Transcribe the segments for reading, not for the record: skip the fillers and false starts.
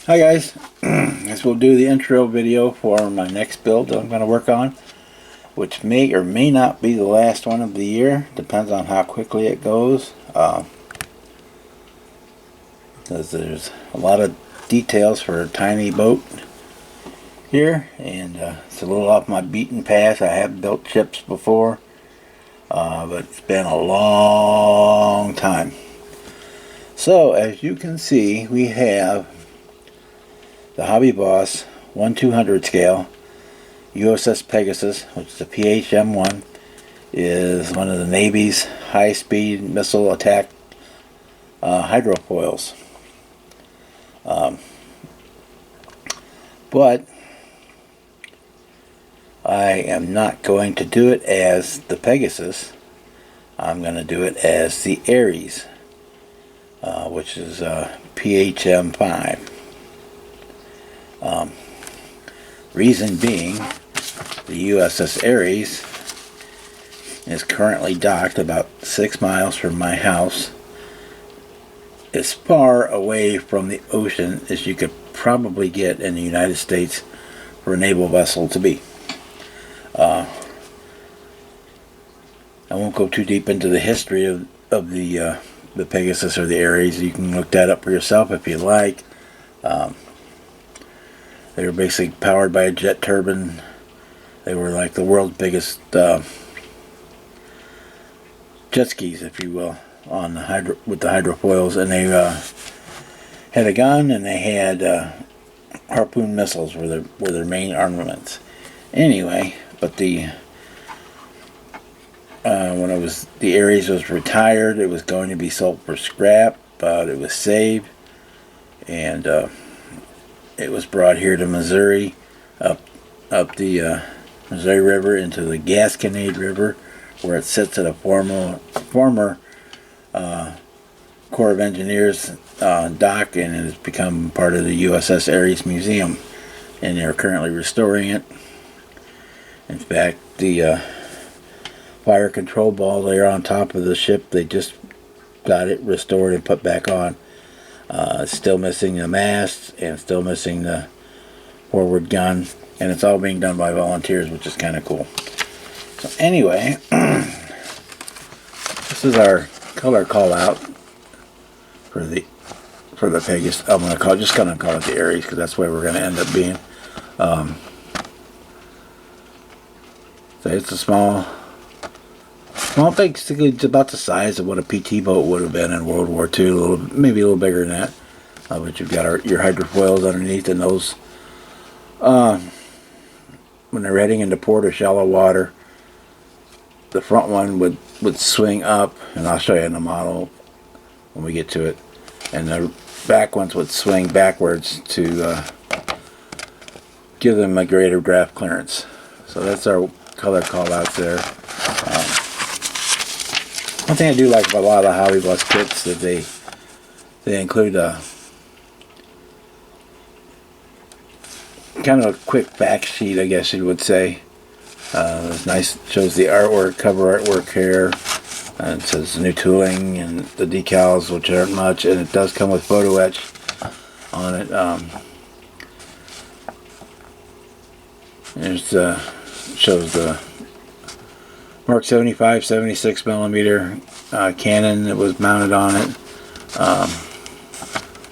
Hi guys, this will do the intro video for my next build that I'm going to work on, which may or may not be the last one of the year. Depends on how quickly it goes, because there's a lot of details for a tiny boat here, and it's a little off my beaten path. I have built ships before, but it's been a long time. So as you can see, we have the Hobby Boss 1/200 scale U.S.S. Pegasus, which is a PHM one, is one of the Navy's high-speed missile attack hydrofoils. But I am not going to do it as the Pegasus. I'm going to do it as the Aries, which is PHM 5. Reason being, the U.S.S. Aries is currently docked about 6 miles from my house, as far away from the ocean as you could probably get in the United States for a naval vessel to be. I won't go too deep into the history of the Pegasus or the Aries. You can look that up for yourself if you like. They were basically powered by a jet turbine. They were like the world's biggest jet skis, if you will, on the with the hydrofoils, and they had a gun, and they had harpoon missiles were their main armaments. Anyway, but the Aries was retired, it was going to be sold for scrap, but it was saved, and it was brought here to Missouri, up the Missouri River into the Gasconade River, where it sits at a former Corps of Engineers dock, and it has become part of the U.S.S. Aries Museum, and they're currently restoring it. In fact, the fire control ball there on top of the ship, they just got it restored and put back on. Still missing the mast and still missing the forward gun, and it's all being done by volunteers, which is kind of cool. So anyway, this is our color call out for the Pegasus. I'm just gonna call it the Aries, because that's where we're gonna end up being. So it's a small, basically it's about the size of what a PT boat would have been in World War II, maybe a little bigger than that. But you've got your hydrofoils underneath, and those, when they're heading into port or shallow water, the front one would swing up, and I'll show you in the model when we get to it, and the back ones would swing backwards to give them a greater draft clearance. So that's our color call outs there. One thing I do like about a lot of the Hobby Boss kits that they include a kind of a quick back sheet, I guess you would say. It's nice. It shows the artwork, cover artwork here. And it says new tooling and the decals, which aren't much, and it does come with photo etch on it. Shows the Mark 75 76 millimeter cannon that was mounted on it.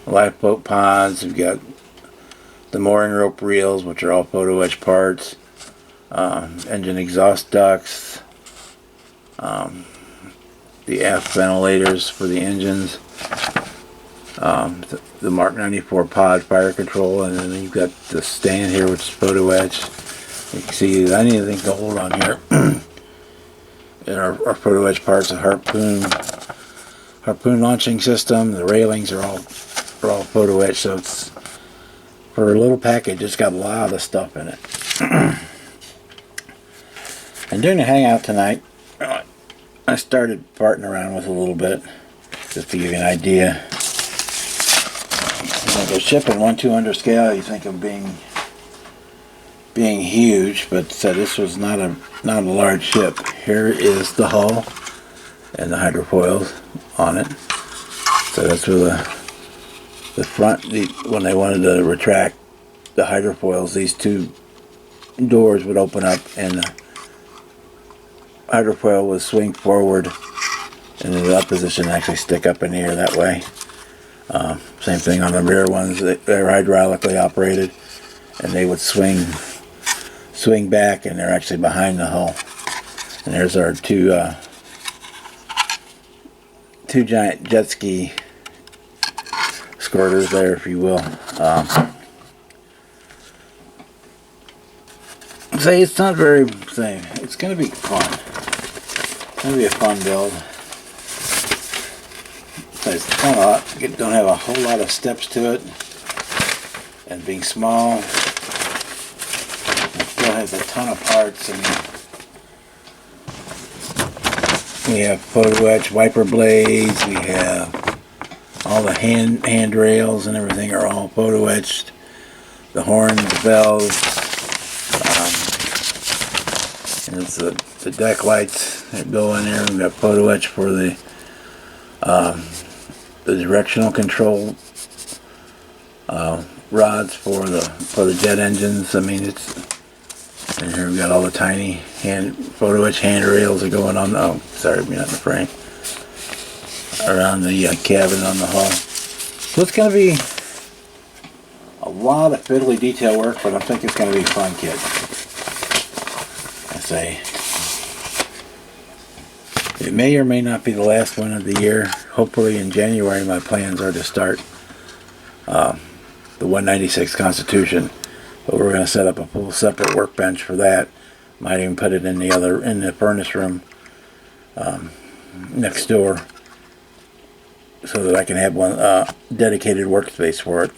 Lifeboat pods. We've got the mooring rope reels, which are all photo etch parts. Engine exhaust ducts. The aft ventilators for the engines. The Mark 94 pod fire control, and then you've got the stand here, which is photo etch. You can see anything gold on here. And our photo etch parts, the harpoon launching system, the railings are all photo etch. So it's, for a little package, it's got a lot of stuff in it. And during the hangout tonight, I started farting around with a little bit, just to give you an idea. Like a ship in 1/200 scale, you think of being huge, but this was not a large ship. Here is the hull and the hydrofoils on it. So that's where the the front, when they wanted to retract the hydrofoils, these two doors would open up and the hydrofoil would swing forward, and in that position actually stick up in the air that way. Same thing on the rear ones. They're hydraulically operated, and they would swing back, and they're actually behind the hull. And there's our two giant jet ski squirters there, if you will. Say it's not very same. It's going to be fun. It's going to be a fun build. It's kind of don't have a whole lot of steps to it, and being small, it still has a ton of parts. I mean, we have photo etch wiper blades. We have all the handrails and everything are all photo etched. The horns, the bells, and it's the deck lights that go in there. We've got photo etch for the directional control rods for the jet engines. I mean, it's, and here we've got all the tiny photo etch handrails that are going on. Oh, sorry, not in the frame. Around the cabin on the hull. So it's going to be a lot of fiddly detail work, but I think it's going to be fun, kid. I say. It may or may not be the last one of the year. Hopefully in January my plans are to start the 196 Constitution. But we're going to set up a full separate workbench for that. Might even put it in the furnace room next door, so that I can have one dedicated workspace for it.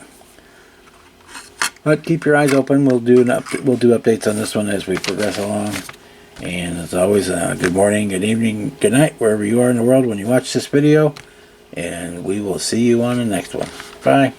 But keep your eyes open. We'll do updates on this one as we progress along. And as always, good morning, good evening, good night, wherever you are in the world when you watch this video. And we will see you on the next one. Bye.